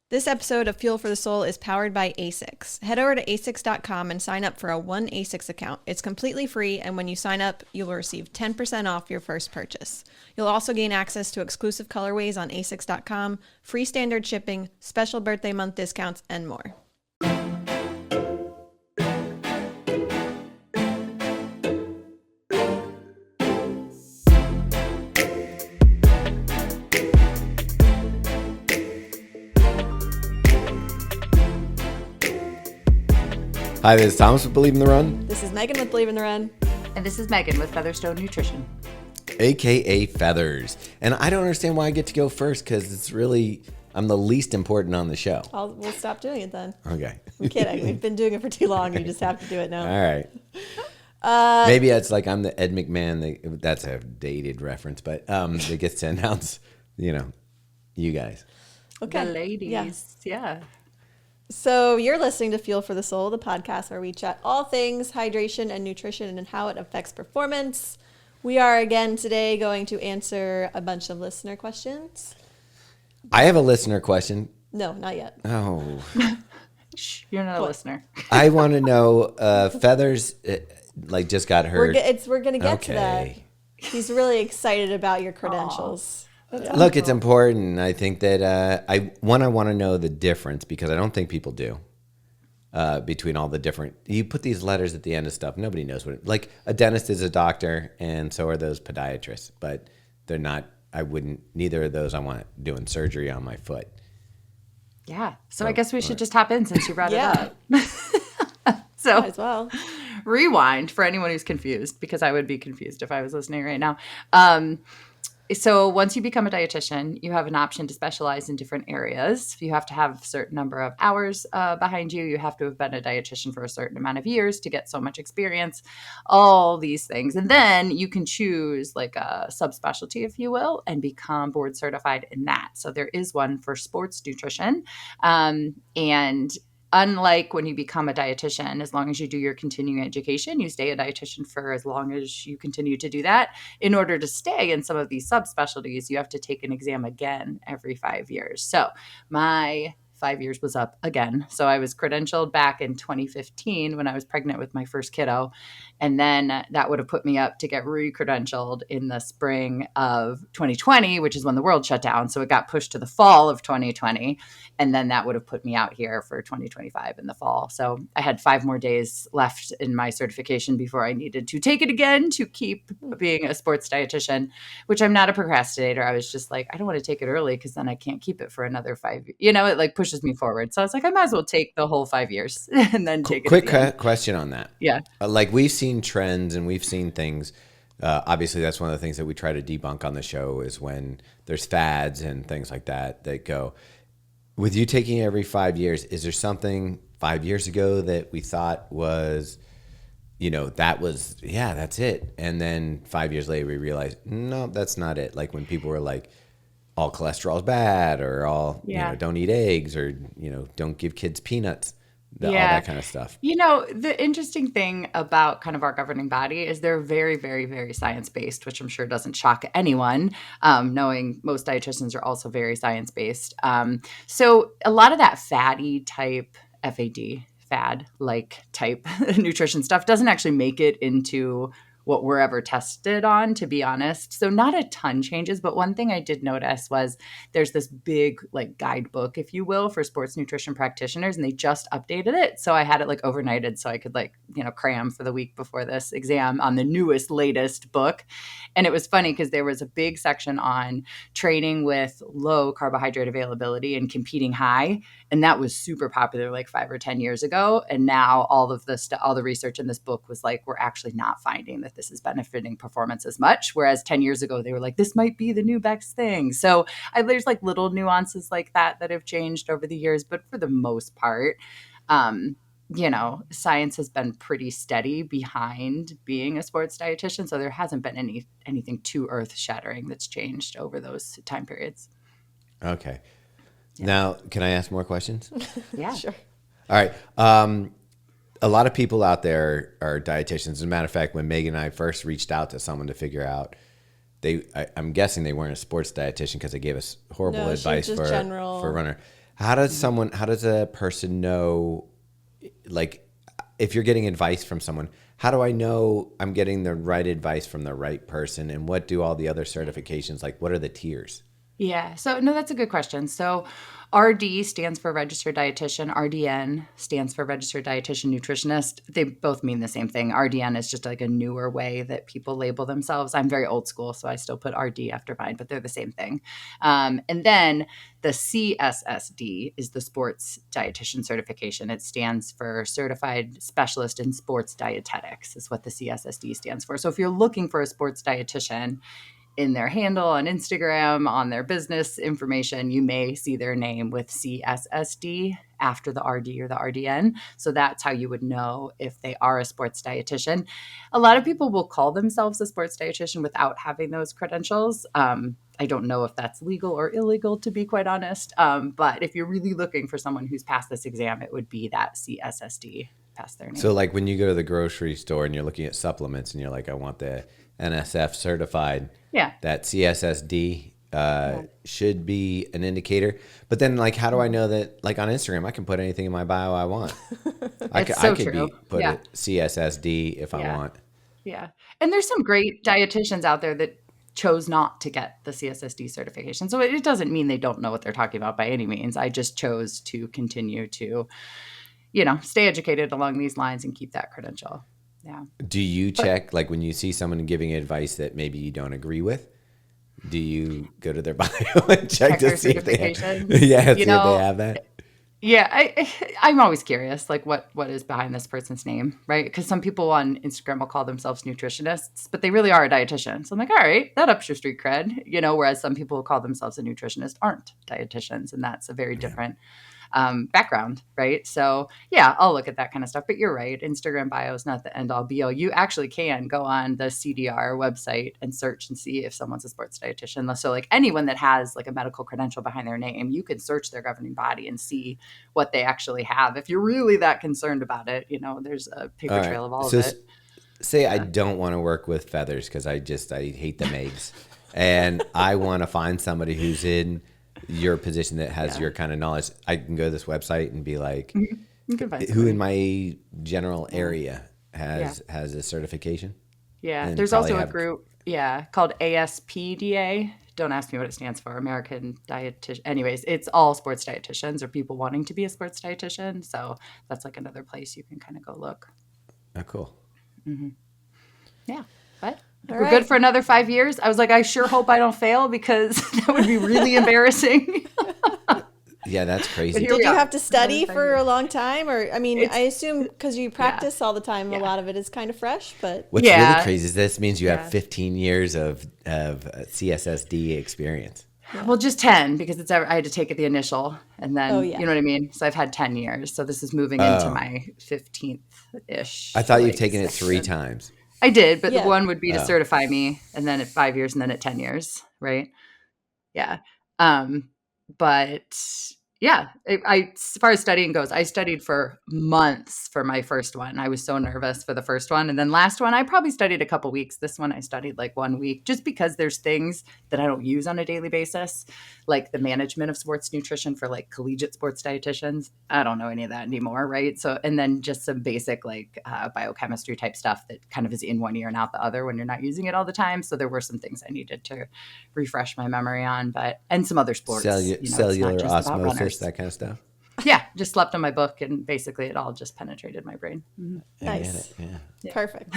This episode of Fuel for the Soul is powered by ASICS. Head over to asics.com and sign up for a one ASICS account. It's completely free, and when you sign up, you will receive 10% off your first purchase. You'll also gain access to exclusive colorways on asics.com, free standard shipping, special birthday month discounts, and more. Hi, this is Thomas with Believe in the Run. This is Megan with Believe in the Run. And this is Meghann with Featherstone Nutrition. AKA Feathers. And I don't understand why I get to go first because it's really, I'm the least important on the show. We'll stop doing it then. Okay. I'm kidding. We've been doing it for too long. You just have to do it now. All right. Maybe it's like I'm the Ed McMahon. That's a dated reference, but that gets to announce, you guys. Okay. The ladies. Yeah. So you're listening to Fuel for the Soul, the podcast where we chat all things hydration and nutrition and how it affects performance. We are again today going to answer a bunch of listener questions. I have a listener question. No, not yet. Oh. Shh, you're not a listener. I want to know, Feathers, just got hurt. We're going to get to that. He's really excited about your credentials. Yeah. Look, it's important. I think that I want to know the difference because I don't think people do between all the different. You put these letters at the end of stuff. Nobody knows what. Like a dentist is a doctor, and so are those podiatrists, but they're not. I wouldn't. Neither of those. I want doing surgery on my foot. Yeah. So I guess we should just hop in since you brought it up. So might as well rewind for anyone who's confused because I would be confused if I was listening right now. So once you become a dietitian, you have an option to specialize in different areas. You have to have a certain number of hours behind you. You have to have been a dietitian for a certain amount of years to get so much experience, all these things. And then you can choose like a subspecialty, if you will, and become board certified in that. So there is one for sports nutrition. And unlike when you become a dietitian, as long as you do your continuing education, you stay a dietitian for as long as you continue to do that. In order to stay in some of these subspecialties, you have to take an exam again every 5 years. So my 5 years was up again. So I was credentialed back in 2015 when I was pregnant with my first kiddo. And then that would have put me up to get re-credentialed in the spring of 2020, which is when the world shut down. So it got pushed to the fall of 2020. And then that would have put me out here for 2025 in the fall. So I had 5 more days left in my certification before I needed to take it again to keep being a sports dietitian, which I'm not a procrastinator. I was just like, I don't want to take it early because then I can't keep it for another 5 years. It like pushes me forward. So I was like, I might as well take the whole 5 years and then take it. Quick question on that. Yeah. Like we've seen trends and we've seen things. Obviously, that's one of the things that we try to debunk on the show is when there's fads and things like that go. With you taking every 5 years, is there something 5 years ago that we thought was, that's it. And then 5 years later, we realized, no, that's not it. Like when people were like, all cholesterol is bad or all, don't eat eggs or, don't give kids peanuts, all that kind of stuff. The interesting thing about kind of our governing body is they're very, very, very science-based, which I'm sure doesn't shock anyone, knowing most dietitians are also very science-based. So a lot of that fatty type fad-like type nutrition stuff doesn't actually make it into what we're ever tested on, to be honest. So not a ton changes, but one thing I did notice was there's this big like guidebook, if you will, for sports nutrition practitioners, and they just updated it. So I had it like overnighted so I could cram for the week before this exam on the latest book. And it was funny because there was a big section on training with low carbohydrate availability and competing high. And that was super popular like 5 or 10 years ago. And now all the research in this book was like, we're actually not finding that this is benefiting performance as much. Whereas 10 years ago, they were like, this might be the new best thing. So there's like little nuances like that have changed over the years. But for the most part, science has been pretty steady behind being a sports dietitian. So there hasn't been anything too earth shattering that's changed over those time periods. Okay. Yeah. Now, can I ask more questions? Yeah. Sure. All right. A lot of people out there are dietitians. As a matter of fact, when Megan and I first reached out to someone to figure out, I'm guessing they weren't a sports dietitian because they gave us horrible advice for runner. How does a person know, like, if you're getting advice from someone, how do I know I'm getting the right advice from the right person? And what do all the other certifications, like, what are the tiers? Yeah. So, no, that's a good question. So, RD stands for registered dietitian. RDN stands for registered dietitian nutritionist. They both mean the same thing. RDN is just like a newer way that people label themselves. I'm very old school, so I still put RD after mine, but they're the same thing. And then the CSSD is the sports dietitian certification. It stands for Certified Specialist in Sports Dietetics, is what the CSSD stands for. So if you're looking for a sports dietitian, in their handle on Instagram, on their business information, you may see their name with CSSD after the RD or the RDN. So that's how you would know if they are a sports dietitian. A lot of people will call themselves a sports dietitian without having those credentials. I don't know if that's legal or illegal, to be quite honest. But if you're really looking for someone who's passed this exam, it would be that CSSD past their name. So like when you go to the grocery store and you're looking at supplements and you're like, I want the NSF certified, that CSSD should be an indicator. But then, like, how do I know that, like, on Instagram, I can put anything in my bio I want? I could put it CSSD if I want. Yeah. And there's some great dietitians out there that chose not to get the CSSD certification. So it doesn't mean they don't know what they're talking about by any means. I just chose to continue to, stay educated along these lines and keep that credential. Yeah. Do you check, like, when you see someone giving advice that maybe you don't agree with? Do you go to their bio and check to see if they have, if they have that? Yeah, I'm always curious, like, what is behind this person's name, right? Because some people on Instagram will call themselves nutritionists, but they really are a dietitian. So I'm like, all right, that ups your street cred, whereas some people who call themselves a nutritionist aren't dietitians, and that's a very different background, right? So yeah, I'll look at that kind of stuff. But you're right, Instagram bio is not the end all be all. You actually can go on the CDR website and search and see if someone's a sports dietitian. So like anyone that has like a medical credential behind their name, you can search their governing body and see what they actually have. If you're really that concerned about it, there's a paper trail of all of it. Say I don't want to work with feathers because I hate them eggs, and I want to find somebody who's in your position that has your kind of knowledge. I can go to this website and be like, who in my general area has a certification? Yeah. There's also a group, called ASPDA. Don't ask me what it stands for. American Dietitian. Anyways, it's all sports dietitians or people wanting to be a sports dietitian. So that's like another place you can kind of go look. Oh, cool. Mm-hmm. Yeah. But we're good for another 5 years. I was like, I sure hope I don't fail because that would be really embarrassing. Yeah, that's crazy. Did you have to study for a long time? Or, I mean, I assume because you practice all the time, a lot of it is kind of fresh. But what's really crazy is this means you have 15 years of CSSD experience. Yeah. Well, just 10 because I had to take it the initial and then, you know what I mean? So I've had 10 years. So this is moving into my 15th-ish. I thought you'd taken it 3 times. I did, but the one would be to certify me, and then at 5 years, and then at 10 years, right? Yeah. But yeah, as far as studying goes, I studied for months for my first one. I was so nervous for the first one. And then last one, I probably studied a couple weeks. This one, I studied like 1 week, just because there's things that I don't use on a daily basis, like the management of sports nutrition for like collegiate sports dietitians. I don't know any of that anymore, right? So, and then just some basic like biochemistry type stuff that kind of is in one ear and out the other when you're not using it all the time. So there were some things I needed to refresh my memory on, and some other sports. Cellular osmosis, that kind of stuff. Yeah, just slept on my book, and basically it all just penetrated my brain. Mm-hmm. Nice. Yeah. Perfect.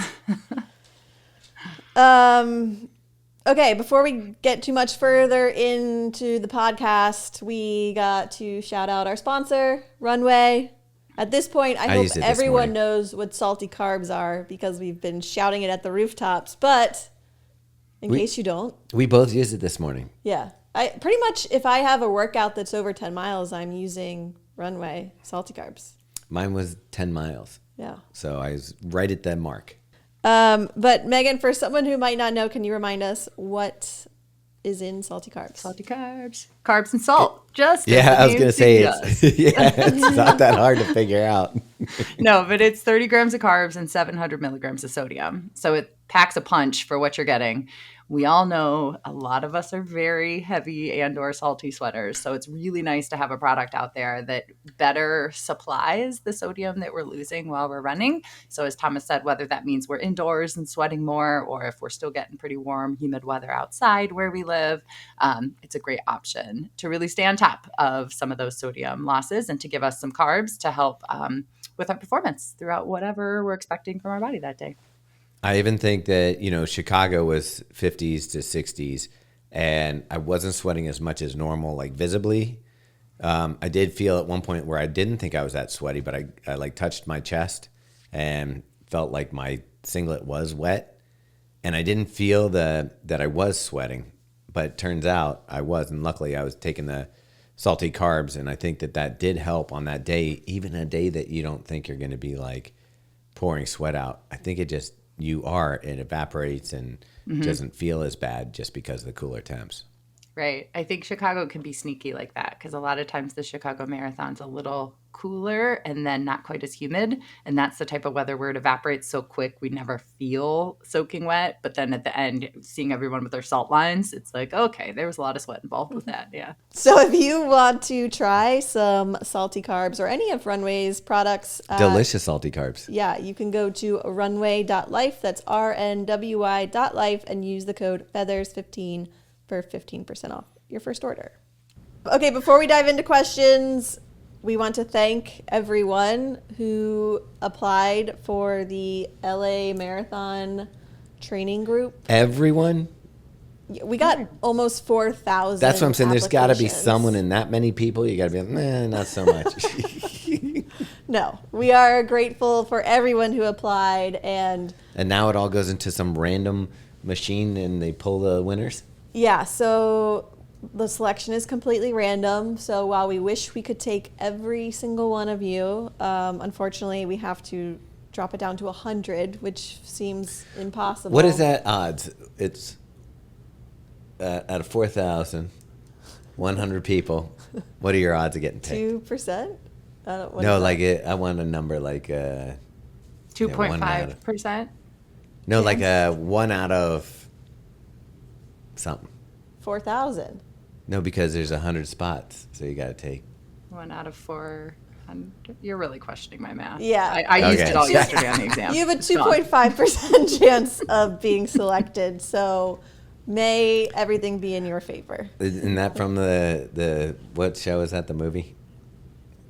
Okay, before we get too much further into the podcast, we got to shout out our sponsor, Runway. At this point, I hope everyone knows what salty carbs are because we've been shouting it at the rooftops. But in case you don't. We both used it this morning. Yeah. I pretty much, if I have a workout that's over 10 miles, I'm using Runway salty carbs. Mine was 10 miles. Yeah. So I was right at that mark. But Meghann, for someone who might not know, can you remind us what is in salty carbs? Salty carbs. Carbs and salt. I was going to say it's not that hard to figure out. No, but it's 30 grams of carbs and 700 milligrams of sodium. So it packs a punch for what you're getting. we all know a lot of us are very heavy and or salty sweaters. So it's really nice to have a product out there that better supplies the sodium that we're losing while we're running. So as Thomas said, whether that means we're indoors and sweating more, or if we're still getting pretty warm, humid weather outside where we live, it's a great option to really stay on top of some of those sodium losses and to give us some carbs to help with our performance throughout whatever we're expecting from our body that day. I even think that, Chicago was 50s to 60s, and I wasn't sweating as much as normal, like visibly. I did feel at one point where I didn't think I was that sweaty, but I like touched my chest and felt like my singlet was wet, and I didn't feel that I was sweating, but it turns out I was, and luckily I was taking the salty carbs, and I think that did help on that day, even a day that you don't think you're going to be like pouring sweat out. I think it evaporates and doesn't feel as bad just because of the cooler temps. Right. I think Chicago can be sneaky like that because a lot of times the Chicago Marathon's a little cooler and then not quite as humid. And that's the type of weather where it evaporates so quick we never feel soaking wet. But then at the end, seeing everyone with their salt lines, it's like, okay, there was a lot of sweat involved with that. Yeah. So if you want to try some salty carbs or any of Runway's products, Delicious salty carbs. Yeah, you can go to runway.life. That's RNWY.life and use the code FEATHERS15 for 15% off your first order. Okay, before we dive into questions, we want to thank everyone who applied for the LA Marathon training group. Everyone? We got almost 4,000. That's what I'm saying. There's got to be someone in that many people. You got to be like, not so much. No, we are grateful for everyone who applied. And now it all goes into some random machine and they pull the winners? Yeah, so the selection is completely random. So while we wish we could take every single one of you, unfortunately we have to drop it down to 100, which seems impossible. What is that odds? It's out of 4,100 people. What are your odds of getting picked? 2%? No, I want a number like 2.5%. No, like a 1 out of something. 4,000. No, because there's 100 spots, so you got to take 1 out of 400. You're really questioning my math. Yeah, I used it all yesterday on the exam. You have a 2.5% chance of being selected. So may everything be in your favor. Isn't that from the what show is that? The movie?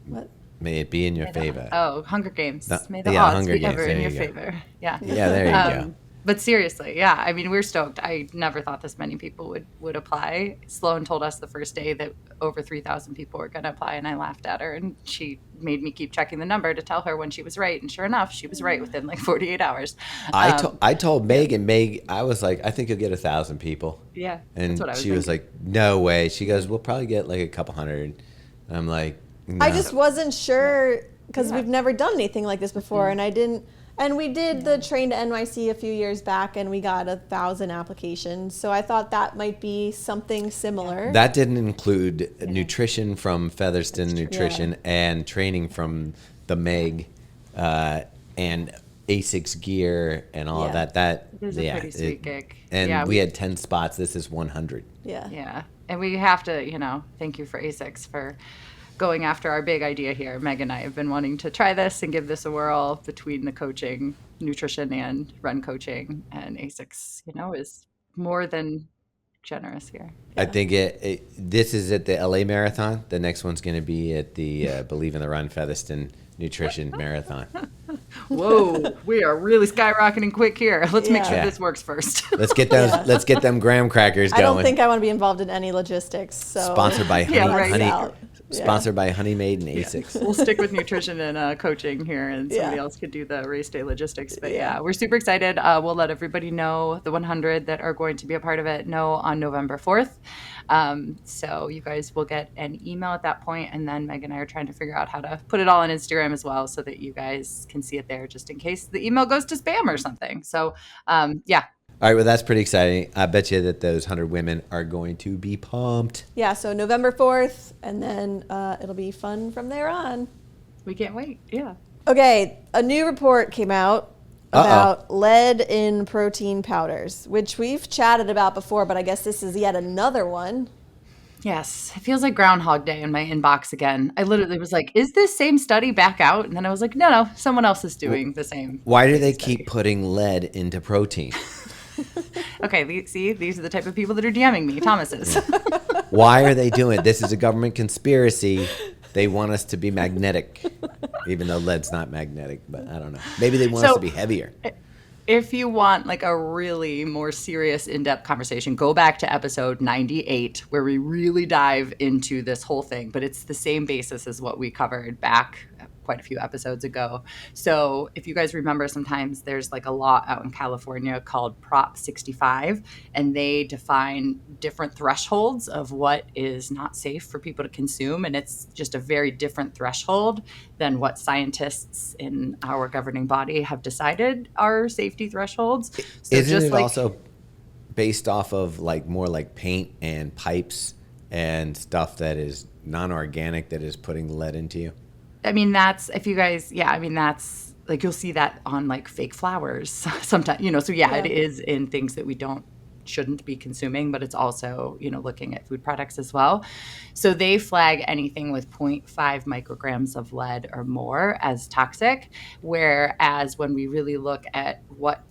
What? May it be in your favor. Hunger Games. May the odds be ever in your favor. Yeah. Yeah, there you go. But seriously, yeah, I mean, we're stoked. I never thought this many people would apply. Sloan told us the first day that over 3,000 people were going to apply, and I laughed at her, and she made me keep checking the number to tell her when she was right, and sure enough, she was right within like 48 hours. I told Meg, and Meg, I was like, I think you'll get 1,000 people. Yeah, and that's what I was she was like, no way. She goes, we'll probably get like a couple hundred. And I'm like, no. I just wasn't sure because we've never done anything like this before, and I didn't. And we did the Train to NYC a few years back, and we got 1,000 applications. So I thought that might be something similar. That didn't include nutrition from Featherston Nutrition and training from the Meg and ASICS gear and all of that. That is a pretty sweet gig. And we had 10 spots. This is 100. Yeah. Yeah. And we have to, thank you for ASICS for going after our big idea here. Meg and I have been wanting to try this and give this a whirl between the coaching, nutrition, and run coaching. And ASICS, is more than generous here. Yeah. I think this is at the LA Marathon. The next one's going to be at the Believe in the Run Featherston Nutrition Marathon. Whoa, we are really skyrocketing quick here. Let's make sure this works first. Let's get those. Let's get them graham crackers going. I don't think I want to be involved in any logistics. So sponsored by Sponsored by Honey Maid and ASICS. We'll stick with nutrition and coaching here, and somebody else could do the race day logistics. But we're super excited. We'll let everybody know, the 100 that are going to be a part of it, know on November 4th. So you guys will get an email at that point, and then Meg and I are trying to figure out how to put it all on Instagram as well so that you guys can see it there just in case the email goes to spam or something. So, All right, well, that's pretty exciting. I bet you that those 100 women are going to be pumped. Yeah, so November 4th, and then it'll be fun from there on. We can't wait. Yeah. Okay, a new report came out Uh-oh. about lead in protein powders, which we've chatted about before, but I guess this is yet another one. Yes, it feels like Groundhog Day in my inbox again. I literally was like, is this same study back out? And then I was like, no, someone else is doing the same Why do crazy they study. keep putting lead into protein? Okay, see, these are the type of people that are DMing me, Thomas's. Why are they doing it? This is a government conspiracy. They want us to be magnetic, even though lead's not magnetic, but I don't know. Maybe they want us to be heavier. If you want like a really more serious in-depth conversation, go back to episode 98 where we really dive into this whole thing, but it's the same basis as what we covered back quite a few episodes ago. So if you guys remember, sometimes there's like a law out in California called Prop 65, and they define different thresholds of what is not safe for people to consume. And it's just a very different threshold than what scientists in our governing body have decided are safety thresholds. So Isn't just it like also based off of like more like paint and pipes and stuff that is non-organic that is putting lead into you? I mean, that's if you guys, yeah, I mean, that's like you'll see that on like fake flowers sometimes, So yeah, it is in things that we shouldn't be consuming, but it's also, looking at food products as well. So they flag anything with 0.5 micrograms of lead or more as toxic, whereas when we really look at what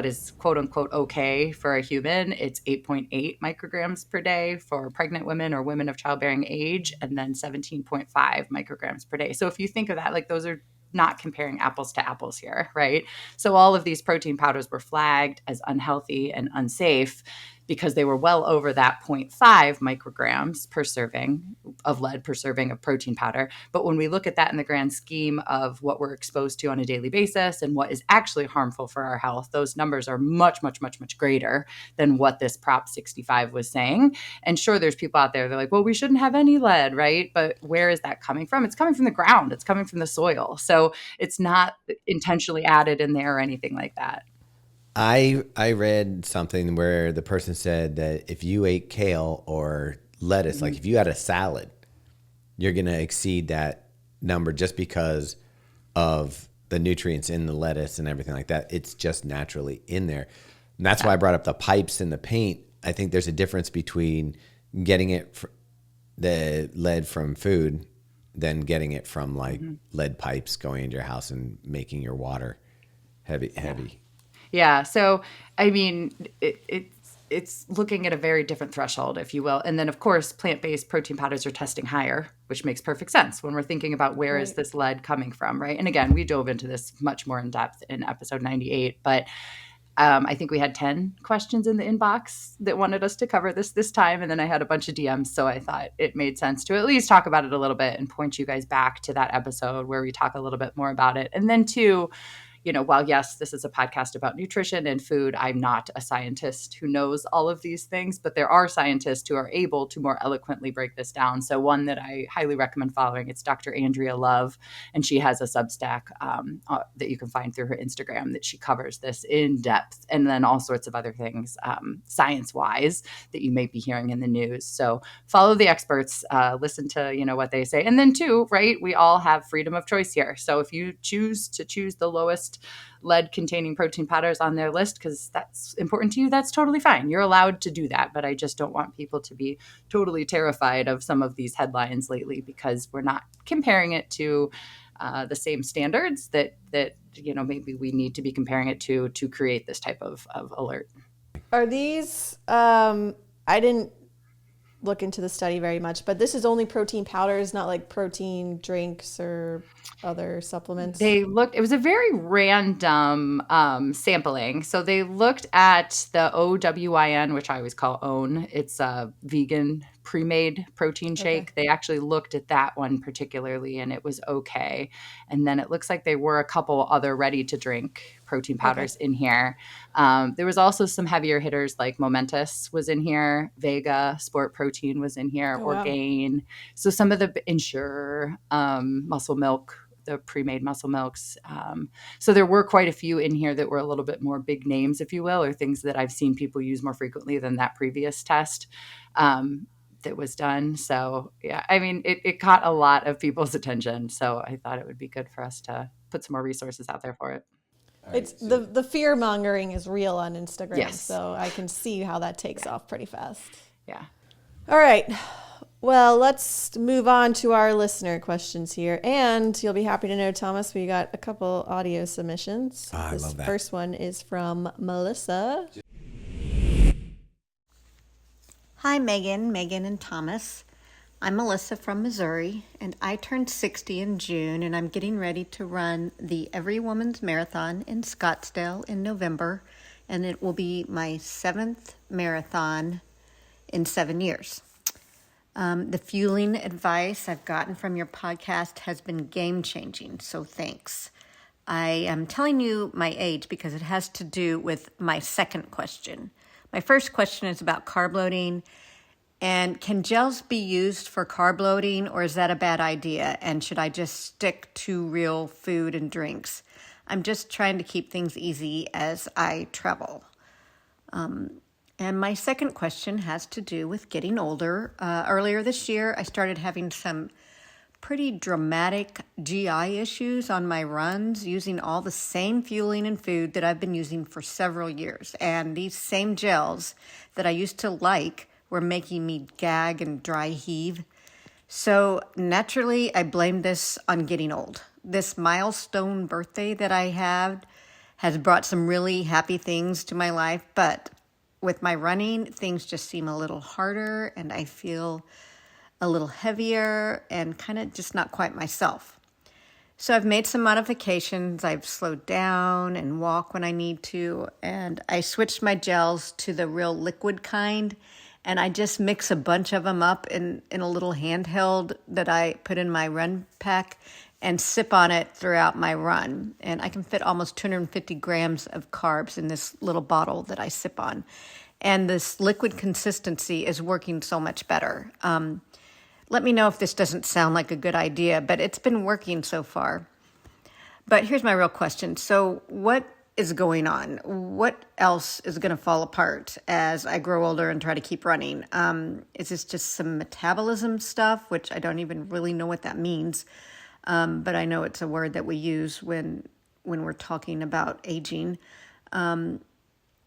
is quote unquote okay for a human, it's 8.8 micrograms per day for pregnant women or women of childbearing age, and then 17.5 micrograms per day. So if you think of that, like those are not comparing apples to apples here, right? So all of these protein powders were flagged as unhealthy and unsafe because they were well over that 0.5 micrograms per serving of lead per serving of protein powder. But when we look at that in the grand scheme of what we're exposed to on a daily basis and what is actually harmful for our health, those numbers are much, much, much, much greater than what this Prop 65 was saying. And sure, there's people out there, they're like, well, we shouldn't have any lead, right? But where is that coming from? It's coming from the ground. It's coming from the soil. So it's not intentionally added in there or anything like that. I read something where the person said that if you ate kale or lettuce, like if you had a salad, you're going to exceed that number just because of the nutrients in the lettuce and everything like that. It's just naturally in there. And that's why I brought up the pipes and the paint. I think there's a difference between getting the lead from food than getting it from like lead pipes going into your house and making your water heavy. Yeah. So, I mean, it's looking at a very different threshold, if you will. And then, of course, plant-based protein powders are testing higher, which makes perfect sense when we're thinking about where is this lead coming from, right? And again, we dove into this much more in depth in episode 98, but I think we had 10 questions in the inbox that wanted us to cover this time. And then I had a bunch of DMs. So I thought it made sense to at least talk about it a little bit and point you guys back to that episode where we talk a little bit more about it. And then two, while yes, this is a podcast about nutrition and food, I'm not a scientist who knows all of these things, but there are scientists who are able to more eloquently break this down. So one that I highly recommend following, it's Dr. Andrea Love, and she has a Substack that you can find through her Instagram that she covers this in depth, and then all sorts of other things science-wise that you may be hearing in the news. So follow the experts, listen to what they say, and then two, right? We all have freedom of choice here. So if you choose the lowest lead containing protein powders on their list because that's important to you, that's totally fine. You're allowed to do that. But I just don't want people to be totally terrified of some of these headlines lately because we're not comparing it to the same standards that maybe we need to be comparing it to create this type of alert. Are these, I didn't look into the study very much, but this is only protein powders, not like protein drinks or other supplements. It was a very random sampling. So they looked at the OWYN, which I always call OWN. It's a vegan pre-made protein shake. Okay. They actually looked at that one particularly and it was okay. And then it looks like there were a couple other ready to drink protein powders in here. There was also some heavier hitters like Momentous was in here. Vega Sport Protein was in here. Orgain. Wow. So some of the Ensure, Muscle Milk, the pre-made muscle milks. So there were quite a few in here that were a little bit more big names, if you will, or things that I've seen people use more frequently than that previous test that was done. So yeah, I mean, it caught a lot of people's attention. So I thought it would be good for us to put some more resources out there for it. It's the fear mongering is real on Instagram, Yes. so I can see how that takes off pretty fast. Yeah. All right. Well, let's move on to our listener questions here. And you'll be happy to know, Thomas, we got a couple audio submissions. I This love that. first one is from Melissa. Hi, Meghann and Thomas. I'm Melissa from Missouri, and I turned 60 in June, and I'm getting ready to run the Every Woman's Marathon in Scottsdale in November, and it will be my 7th marathon in 7 years. The fueling advice I've gotten from your podcast has been game-changing, so thanks. I am telling you my age because it has to do with my second question. My first question is about carb loading. And can gels be used for carb loading, or is that a bad idea? And should I just stick to real food and drinks? I'm just trying to keep things easy as I travel. And my second question has to do with getting older. Earlier this year, I started having some pretty dramatic GI issues on my runs using all the same fueling and food that I've been using for several years. And these same gels that I used to like were making me gag and dry heave. So naturally, I blame this on getting old. This milestone birthday that I had has brought some really happy things to my life, but with my running, things just seem a little harder and I feel a little heavier and kind of just not quite myself. So I've made some modifications. I've slowed down and walk when I need to, and I switched my gels to the real liquid kind. And I just mix a bunch of them up in a little handheld that I put in my run pack and sip on it throughout my run. And I can fit almost 250 grams of carbs in this little bottle that I sip on. And this liquid consistency is working so much better. Let me know if this doesn't sound like a good idea, but it's been working so far. But here's my real question. So what is going on? What else is going to fall apart as I grow older and try to keep running? Is this just some metabolism stuff, which I don't even really know what that means, but I know it's a word that we use when we're talking about aging.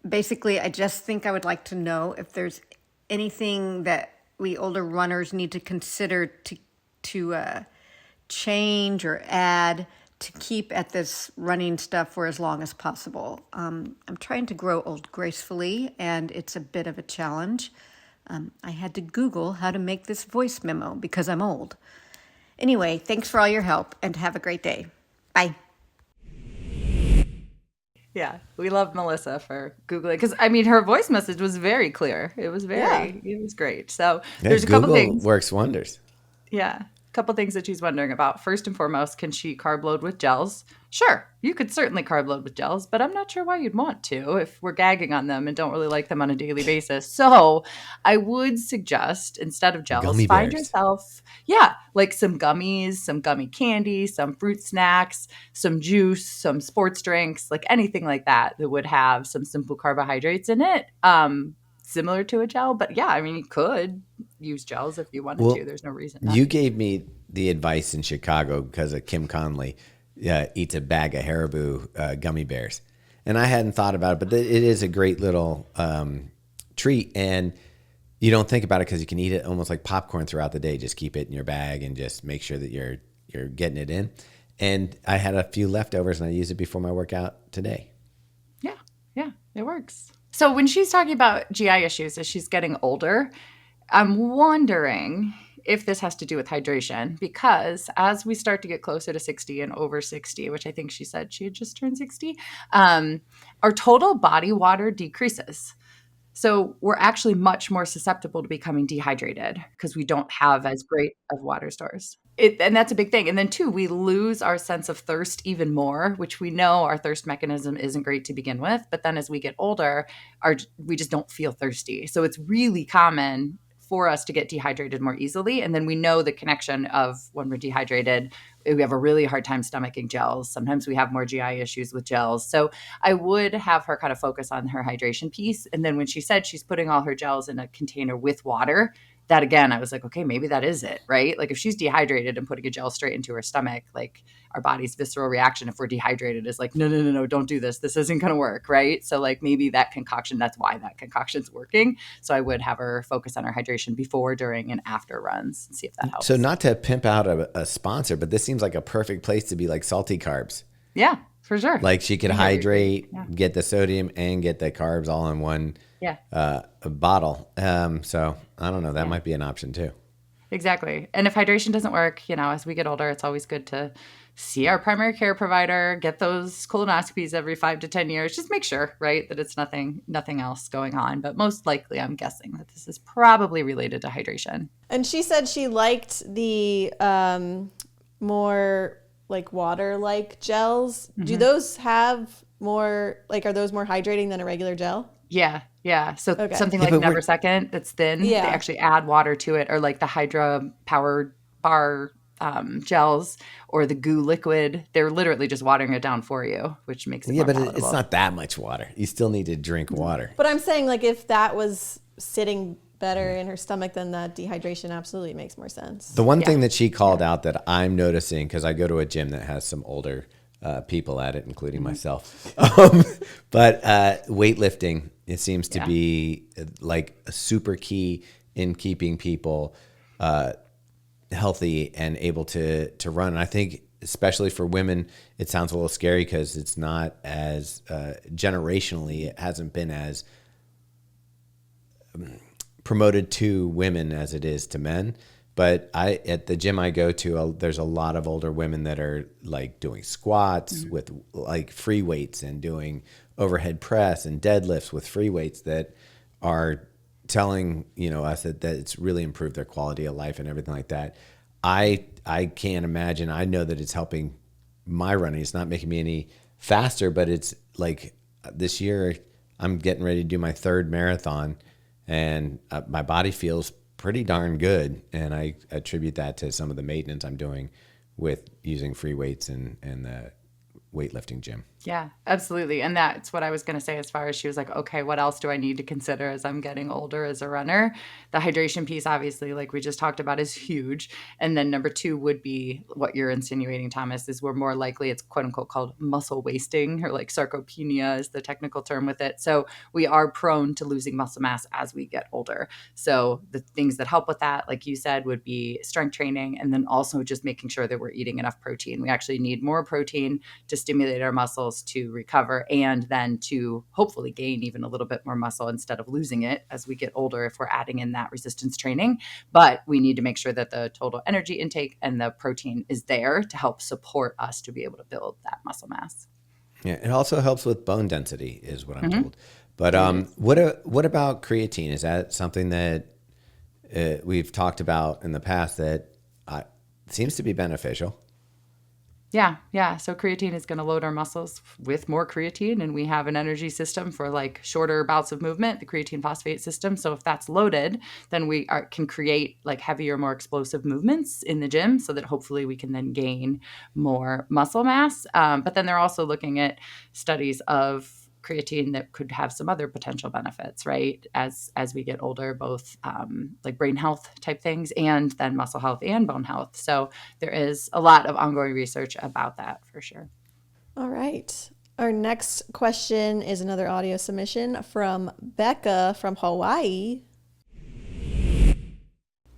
Basically, I just think I would like to know if there's anything that we older runners need to consider to change or add to keep at this running stuff for as long as possible. I'm trying to grow old gracefully, and it's a bit of a challenge. I had to Google how to make this voice memo because I'm old. Anyway, thanks for all your help, and have a great day. Bye. Yeah, we love Melissa for Googling because I mean her voice message was very clear. It was it was great. So there's a couple Google things. works wonders. Yeah, a couple things that she's wondering about. First and foremost, can she carb load with gels? Sure, you could certainly carb load with gels, but I'm not sure why you'd want to if we're gagging on them and don't really like them on a daily basis. So I would suggest instead of gels, Gummy find bears. yourself, like some gummies, some gummy candy, some fruit snacks, some juice, some sports drinks, like anything like that would have some simple carbohydrates in it. Similar to a gel, but yeah, I mean, you could use gels if you wanted to. There's no reason not You to. gave me the advice in Chicago because of Kim Conley eats a bag of Haribo gummy bears. And I hadn't thought about it, but it is a great little treat. And you don't think about it because you can eat it almost like popcorn throughout the day. Just keep it in your bag and just make sure that you're getting it in. And I had a few leftovers and I used it before my workout today. Yeah, it works. So when she's talking about GI issues as she's getting older, I'm wondering if this has to do with hydration, because as we start to get closer to 60 and over 60, which I think she said she had just turned 60, our total body water decreases. So we're actually much more susceptible to becoming dehydrated because we don't have as great of water stores. And that's a big thing. And then two, we lose our sense of thirst even more, which we know our thirst mechanism isn't great to begin with. But then as we get older, we just don't feel thirsty. So it's really common for us to get dehydrated more easily. And then we know the connection of when we're dehydrated, we have a really hard time stomaching gels. Sometimes we have more GI issues with gels. So I would have her kind of focus on her hydration piece. And then when she said she's putting all her gels in a container with water, that again, I was like, okay, maybe that is it, right? Like if she's dehydrated and putting a gel straight into her stomach, like our body's visceral reaction, if we're dehydrated, is like, no, don't do this. This isn't going to work, right? So like maybe that concoction, that's why that concoction's working. So I would have her focus on her hydration before, during, and after runs and see if that helps. So not to pimp out a sponsor, but this seems like a perfect place to be like salty carbs. Yeah, for sure. Like she could hydrate, get the sodium, and get the carbs all in one bottle. So I don't know. That might be an option too. Exactly. And if hydration doesn't work, as we get older, it's always good to see our primary care provider, get those colonoscopies every 5 to 10 years. Just make sure, right, that it's nothing else going on. But most likely, I'm guessing that this is probably related to hydration. And she said she liked the more like water-like gels. Mm-hmm. Do those have more, like, are those more hydrating than a regular gel? Yeah. So something like Never Second that's thin, they actually add water to it, or like the Hydra Power Bar gels or the Goo liquid. They're literally just watering it down for you, which makes it more palatable. It's not that much water. You still need to drink water. But I'm saying, like, if that was sitting better in her stomach, then that dehydration absolutely makes more sense. The one thing that she called out that I'm noticing, because I go to a gym that has some older people at it, including myself, but weightlifting, it seems to be like a super key in keeping people healthy and able to run. And I think especially for women, it sounds a little scary because it's not as generationally, it hasn't been as promoted to women as it is to men. But at the gym I go to, there's a lot of older women that are like doing squats with like free weights and doing overhead press and deadlifts with free weights that are telling us that it's really improved their quality of life and everything like that. I can't imagine. I know that it's helping my running. It's not making me any faster, but it's like this year I'm getting ready to do my 3rd marathon, and my body feels pretty darn good, and I attribute that to some of the maintenance I'm doing with using free weights and the weightlifting gym. Yeah, absolutely. And that's what I was going to say as far as she was like, okay, what else do I need to consider as I'm getting older as a runner? The hydration piece, obviously, like we just talked about, is huge. And then number 2 would be what you're insinuating, Thomas, is we're more likely, it's quote unquote called muscle wasting, or like sarcopenia is the technical term with it. So we are prone to losing muscle mass as we get older. So the things that help with that, like you said, would be strength training, and then also just making sure that we're eating enough protein. We actually need more protein to stimulate our muscles to recover, and then to hopefully gain even a little bit more muscle instead of losing it as we get older if we're adding in that resistance training. But we need to make sure that the total energy intake and the protein is there to help support us to be able to build that muscle mass. Yeah, it also helps with bone density is what I'm told. But what about creatine? Is that something that we've talked about in the past that seems to be beneficial? Yeah. So creatine is going to load our muscles with more creatine, and we have an energy system for like shorter bouts of movement, the creatine phosphate system. So if that's loaded, then we can create like heavier, more explosive movements in the gym, so that hopefully we can then gain more muscle mass. But then they're also looking at studies of creatine that could have some other potential benefits, right? As we get older, both like brain health type things, and then muscle health and bone health. So there is a lot of ongoing research about that for sure. All right. Our next question is another audio submission from Becca from Hawaii.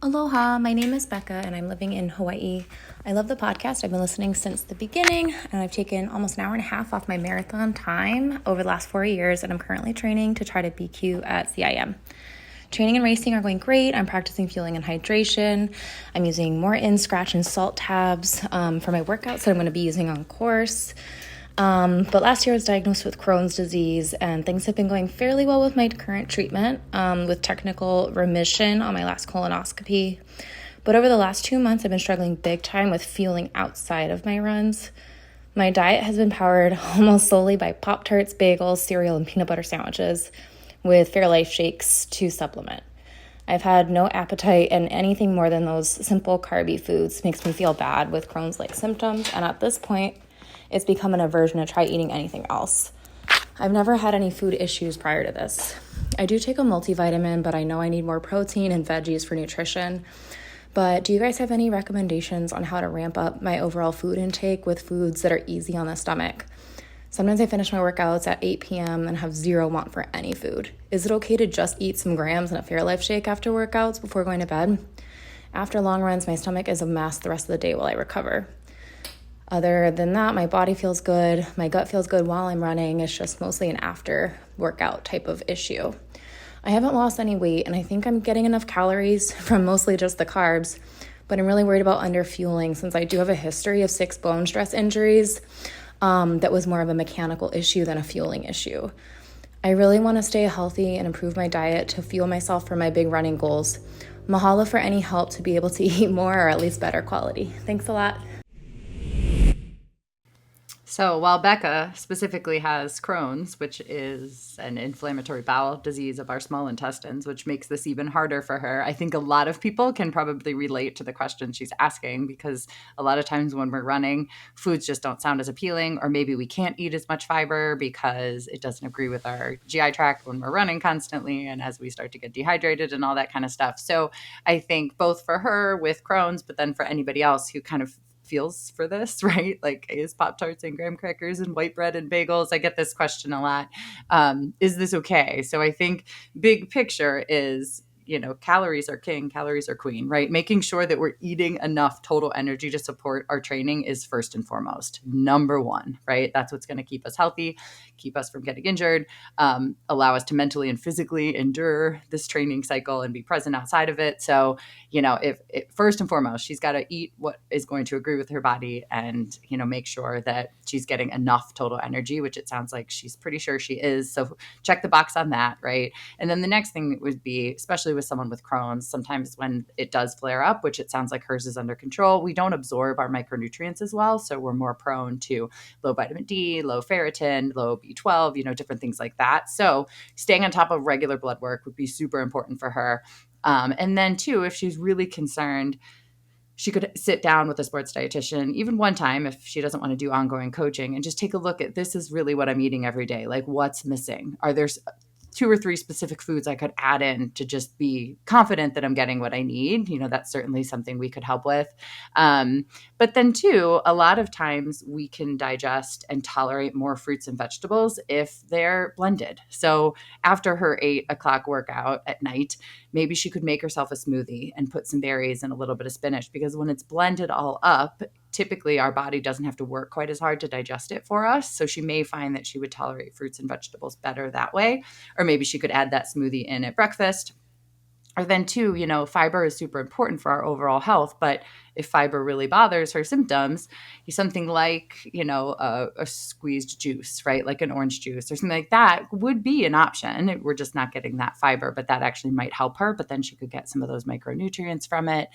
Aloha, my name is Becca and I'm living in Hawaii. I love the podcast. I've been listening since the beginning, and I've taken almost an hour and a half off my marathon time over the last 4 years, and I'm currently training to try to BQ at CIM. Training and racing are going great. I'm practicing fueling and hydration. I'm using more scratch and salt tabs for my workouts that I'm going to be using on course. But last year I was diagnosed with Crohn's disease, and things have been going fairly well with my current treatment, with technical remission on my last colonoscopy. But over the last 2 months, I've been struggling big time with fueling outside of my runs. My diet has been powered almost solely by Pop-Tarts, bagels, cereal, and peanut butter sandwiches, with Fairlife shakes to supplement. I've had no appetite, and anything more than those simple carby foods makes me feel bad with Crohn's-like symptoms, and at this point, it's become an aversion to try eating anything else. I've never had any food issues prior to this. I do take a multivitamin, but I know I need more protein and veggies for nutrition. But do you guys have any recommendations on how to ramp up my overall food intake with foods that are easy on the stomach? Sometimes I finish my workouts at 8 p.m. and have zero want for any food. Is it okay to just eat some grams and a Fairlife shake after workouts before going to bed? After long runs, my stomach is a mess the rest of the day while I recover. Other than that, my body feels good. My gut feels good while I'm running. It's just mostly an after workout type of issue. I haven't lost any weight, and I think I'm getting enough calories from mostly just the carbs, but I'm really worried about underfueling since I do have a history of 6 bone stress injuries. That was more of a mechanical issue than a fueling issue. I really want to stay healthy and improve my diet to fuel myself for my big running goals. Mahalo for any help to be able to eat more or at least better quality. Thanks a lot. So while Becca specifically has Crohn's, which is an inflammatory bowel disease of our small intestines, which makes this even harder for her, I think a lot of people can probably relate to the question she's asking, because a lot of times when we're running, foods just don't sound as appealing, or maybe we can't eat as much fiber because it doesn't agree with our GI tract when we're running constantly, and as we start to get dehydrated and all that kind of stuff. So I think both for her with Crohn's, but then for anybody else who kind of feels for this, right? Like, is Pop-Tarts and graham crackers and white bread and bagels? I get this question a lot. Is this okay? So I think big picture is, calories are king, calories are queen, right? Making sure that we're eating enough total energy to support our training is first and foremost. Number one, right? That's what's going to keep us healthy, keep us from getting injured, allow us to mentally and physically endure this training cycle and be present outside of it. So, if first and foremost, she's got to eat what is going to agree with her body and, make sure that she's getting enough total energy, which it sounds like she's pretty sure she is. So check the box on that, right? And then the next thing would be, especially with someone with Crohn's, sometimes when it does flare up, which it sounds like hers is under control, we don't absorb our micronutrients as well. So we're more prone to low vitamin D, low ferritin, low B12, different things like that. So staying on top of regular blood work would be super important for her. And then too, if she's really concerned, she could sit down with a sports dietitian, even one time if she doesn't want to do ongoing coaching, and just take a look at, this is really what I'm eating every day. Like, what's missing? Are there 2 or 3 specific foods I could add in to just be confident that I'm getting what I need? That's certainly something we could help with. But then too, a lot of times we can digest and tolerate more fruits and vegetables if they're blended. So after her 8 o'clock workout at night, maybe she could make herself a smoothie and put some berries and a little bit of spinach, because when it's blended all up, typically our body doesn't have to work quite as hard to digest it for us. So she may find that she would tolerate fruits and vegetables better that way. Or maybe she could add that smoothie in at breakfast. Or then too, fiber is super important for our overall health, but if fiber really bothers her symptoms, something like, a squeezed juice, right? Like an orange juice or something like that would be an option. We're just not getting that fiber, but that actually might help her. But then she could get some of those micronutrients from it.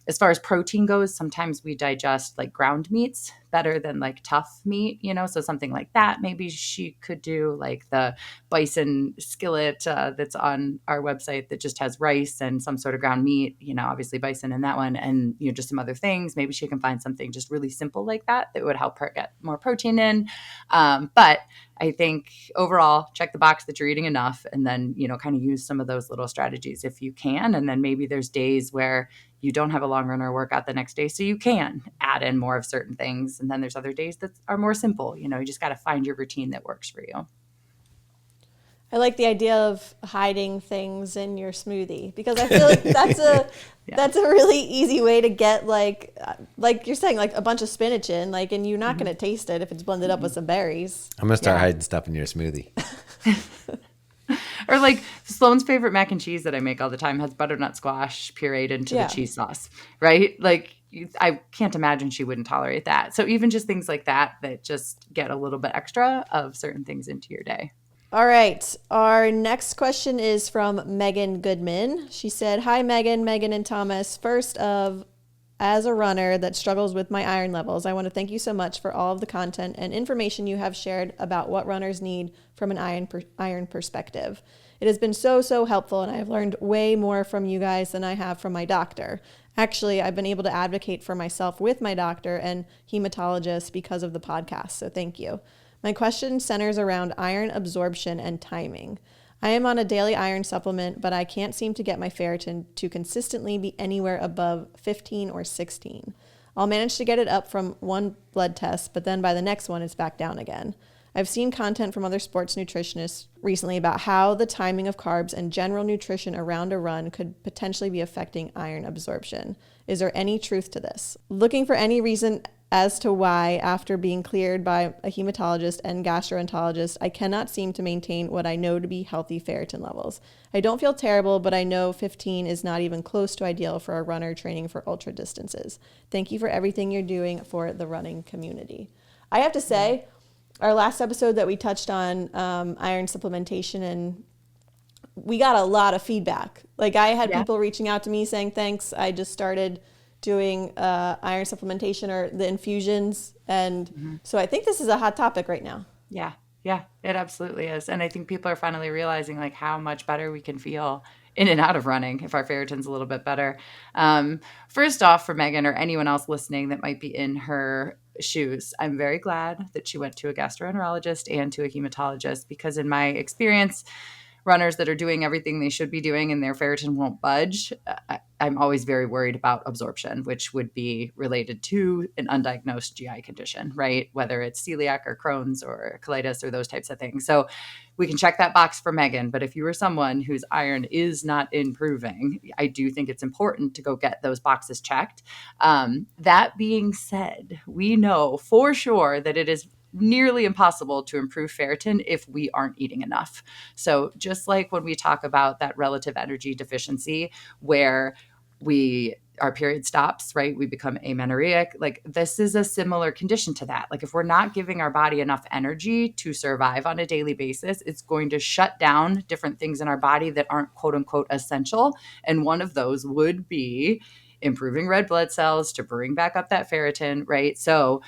As far as protein goes, sometimes we digest like ground meats better than like tough meat, so something like that. Maybe she could do like the bison skillet that's on our website that just has rice and some sort of ground meat, obviously bison in that one, and just some other things. Maybe she can find something just really simple like that would help her get more protein in. But I think overall, check the box that you're eating enough, and then, kind of use some of those little strategies if you can. And then maybe there's days where you don't have a long run or workout the next day, so you can add in more of certain things. And then there's other days that are more simple. You just got to find your routine that works for you. I like the idea of hiding things in your smoothie, because I feel like that's a that's a really easy way to get like you're saying, like a bunch of spinach in, like, and you're not going to taste it if it's blended up with some berries. I'm going to start hiding stuff in your smoothie. Or like Sloane's favorite mac and cheese that I make all the time has butternut squash pureed into the cheese sauce, right? Like, I can't imagine she wouldn't tolerate that. So even just things like that just get a little bit extra of certain things into your day. All right. Our next question is from Meghann Goodman. She said, "Hi, Meghann and Thomas. First as a runner that struggles with my iron levels, I want to thank you so much for all of the content and information you have shared about what runners need from an iron perspective. It has been so helpful, and I have learned way more from you guys than I have from my doctor. Actually, I've been able to advocate for myself with my doctor and hematologist because of the podcast, so thank you. My question centers around iron absorption and timing. I am on a daily iron supplement, but I can't seem to get my ferritin to consistently be anywhere above 15 or 16. I'll manage to get it up from one blood test, but then by the next one, it's back down again. I've seen content from other sports nutritionists recently about how the timing of carbs and general nutrition around a run could potentially be affecting iron absorption. Is there any truth to this? Looking for any reason as to why, after being cleared by a hematologist and gastroenterologist, I cannot seem to maintain what I know to be healthy ferritin levels. I don't feel terrible, but I know 15 is not even close to ideal for a runner training for ultra distances. Thank you for everything you're doing for the running community. I have to say, our last episode that we touched on iron supplementation, and we got a lot of feedback. Like, I had people reaching out to me saying, thanks, I just started doing iron supplementation or the infusions. And so I think this is a hot topic right now. Yeah, it absolutely is. And I think people are finally realizing like how much better we can feel in and out of running if our ferritin's a little bit better. First off, for Meghann or anyone else listening that might be in her shoes, I'm very glad that she went to a gastroenterologist and to a hematologist, because in my experience, runners that are doing everything they should be doing and their ferritin won't budge, I'm always very worried about absorption, which would be related to an undiagnosed GI condition, right? Whether it's celiac or Crohn's or colitis or those types of things. So we can check that box for Meghann. But if you are someone whose iron is not improving, I do think it's important to go get those boxes checked. That being said, we know for sure that it is nearly impossible to improve ferritin if we aren't eating enough. So just like when we talk about that relative energy deficiency where our period stops, right? We become amenorrheic. Like, this is a similar condition to that. Like, if we're not giving our body enough energy to survive on a daily basis, it's going to shut down different things in our body that aren't quote unquote essential. And one of those would be improving red blood cells to bring back up that ferritin, right? So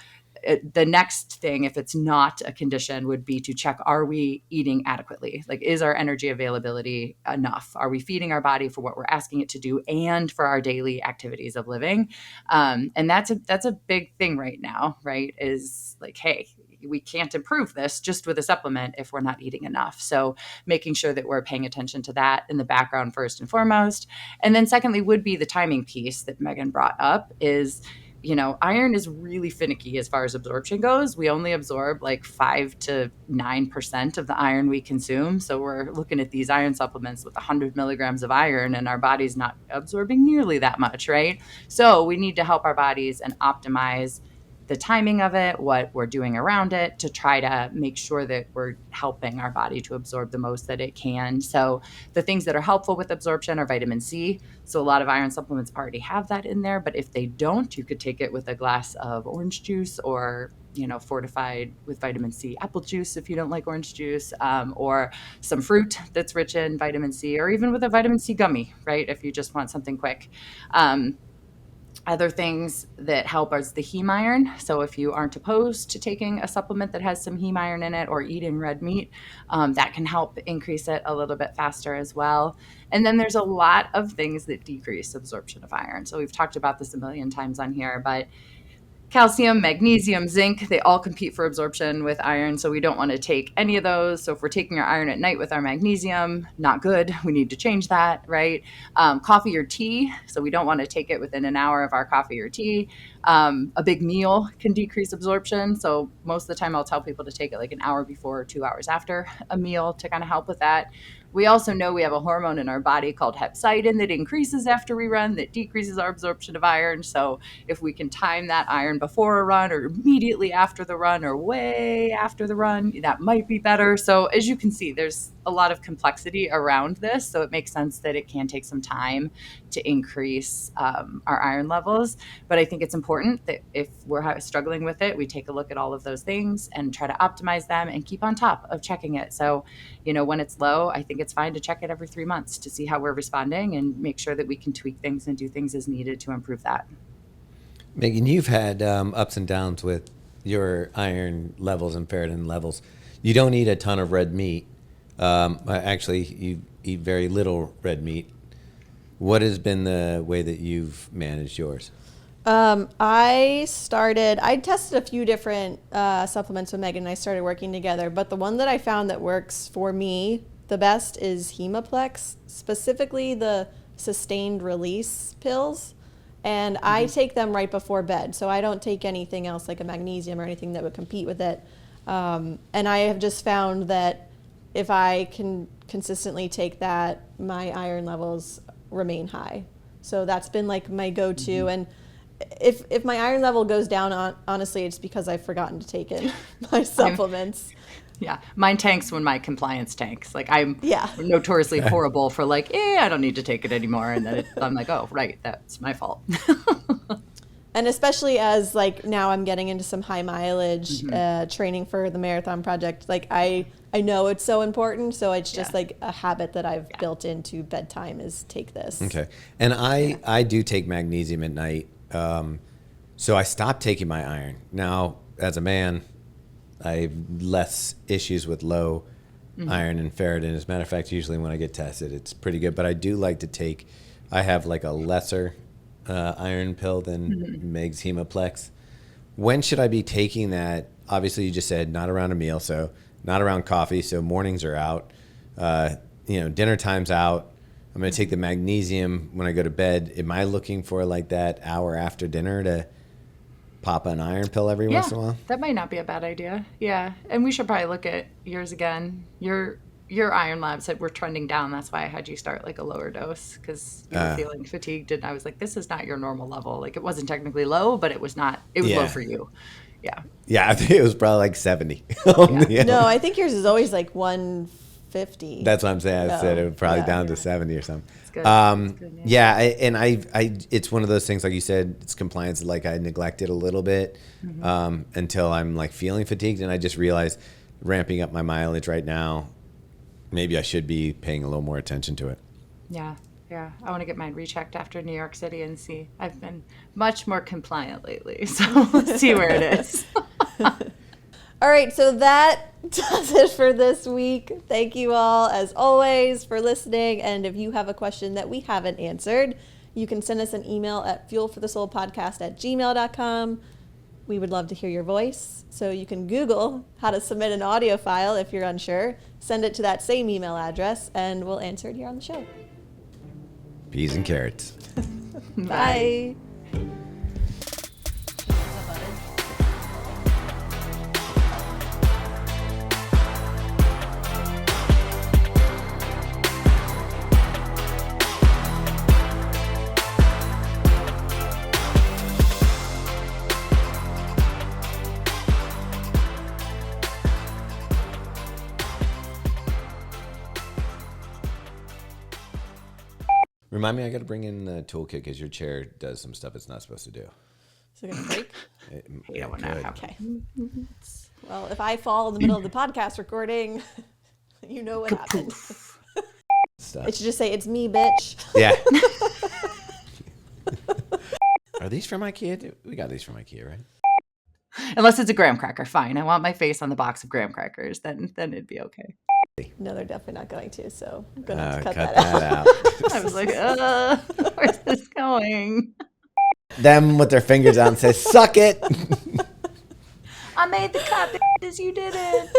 the next thing, if it's not a condition, would be to check, are we eating adequately? Like, is our energy availability enough? Are we feeding our body for what we're asking it to do and for our daily activities of living? And that's a big thing right now, right? Is like, hey, we can't improve this just with a supplement if we're not eating enough. So making sure that we're paying attention to that in the background first and foremost. And then secondly would be the timing piece that Meghann brought up is, iron is really finicky as far as absorption goes. We only absorb like 5 to 9% of the iron we consume. So we're looking at these iron supplements with 100 milligrams of iron and our body's not absorbing nearly that much, right? So we need to help our bodies and optimize the timing of it, what we're doing around it to try to make sure that we're helping our body to absorb the most that it can. So the things that are helpful with absorption are vitamin C. So a lot of iron supplements already have that in there, but if they don't, you could take it with a glass of orange juice or fortified with vitamin C apple juice if you don't like orange juice, or some fruit that's rich in vitamin C, or even with a vitamin C gummy, right? If you just want something quick. Other things that help is the heme iron. So if you aren't opposed to taking a supplement that has some heme iron in it or eating red meat, that can help increase it a little bit faster as well. And then there's a lot of things that decrease absorption of iron. So we've talked about this a million times on here, but calcium, magnesium, zinc, they all compete for absorption with iron. So we don't want to take any of those. So if we're taking our iron at night with our magnesium, not good. We need to change that, right? Coffee or tea. So we don't want to take it within an hour of our coffee or tea. A big meal can decrease absorption. So most of the time I'll tell people to take it like an hour before or 2 hours after a meal to kind of help with that. We also know we have a hormone in our body called hepcidin that increases after we run, that decreases our absorption of iron. So if we can time that iron before a run or immediately after the run or way after the run, that might be better. So as you can see, there's a lot of complexity around this. So it makes sense that it can take some time to increase our iron levels. But I think it's important that if we're struggling with it, we take a look at all of those things and try to optimize them and keep on top of checking it. So, when it's low, I think it's fine to check it every 3 months to see how we're responding and make sure that we can tweak things and do things as needed to improve that. Meghann, you've had ups and downs with your iron levels and ferritin levels. You don't eat a ton of red meat. Actually, you eat very little red meat. What has been the way that you've managed yours? I tested a few different supplements with Meghann and I started working together, but the one that I found that works for me the best is Hemaplex, specifically the sustained release pills. And I take them right before bed. So I don't take anything else like a magnesium or anything that would compete with it. And I have just found that if I can consistently take that, my iron levels remain high. So that's been like my go-to. And if my iron level goes down, honestly, it's because I've forgotten to take in my supplements. Yeah, mine tanks when my compliance tanks. Like I'm Yeah. notoriously horrible for like, I don't need to take it anymore. And then I'm like, oh, right, that's my fault. And especially as like now I'm getting into some high mileage training for the marathon project. Like I know it's so important. So it's just like a habit that I've built into bedtime is take this. Okay. And I do take magnesium at night. So I stopped taking my iron. Now, as a man, I have less issues with low iron and ferritin. As a matter of fact, usually when I get tested, it's pretty good. But I do like to take, I have like a lesser iron pill than Meg's Hemaplex. When should I be taking that? Obviously, you just said not around a meal, so not around coffee. So mornings are out. Dinner time's out. I'm going to take the magnesium when I go to bed. Am I looking for like that hour after dinner to pop an iron pill every once in a while? That might not be a bad idea. Yeah. And we should probably look at yours again. Your iron labs said we're trending down. That's why I had you start like a lower dose because you were feeling fatigued. And I was like, this is not your normal level. Like it wasn't technically low, but it was low for you. Yeah. Yeah, I think it was probably like 70. No, I think yours is always like 150. That's what I'm saying. I said it was probably down to 70 or something. It's good. It's good, I it's one of those things, like you said, it's compliance. Like I neglected a little bit until I'm like feeling fatigued, and I just realized ramping up my mileage right now, maybe I should be paying a little more attention to it. Yeah. I want to get mine rechecked after New York City and see. I've been much more compliant lately, so let's see where it is. All right, so that does it for this week. Thank you all, as always, for listening. And if you have a question that we haven't answered, you can send us an email at fuelforthesoulpodcast@gmail.com. We would love to hear your voice. So you can Google how to submit an audio file if you're unsure. Send it to that same email address, and we'll answer it here on the show. Peas and carrots. Bye. Remind me, I got to bring in the toolkit because your chair does some stuff it's not supposed to do. Is it going to break? You don't want to have. Okay. Well, if I fall in the middle of the podcast recording, you know what happened. Stuff. It should just say, "It's me, bitch." Yeah. Are these from IKEA? We got these from IKEA, right? Unless it's a graham cracker, fine. I want my face on the box of graham crackers. Then it'd be okay. No, they're definitely not going to, so I'm going to have to cut Cut that that out. out. I was like, where's this going? Them with their fingers out and say, "Suck it." I made the cut, bitches. You did it.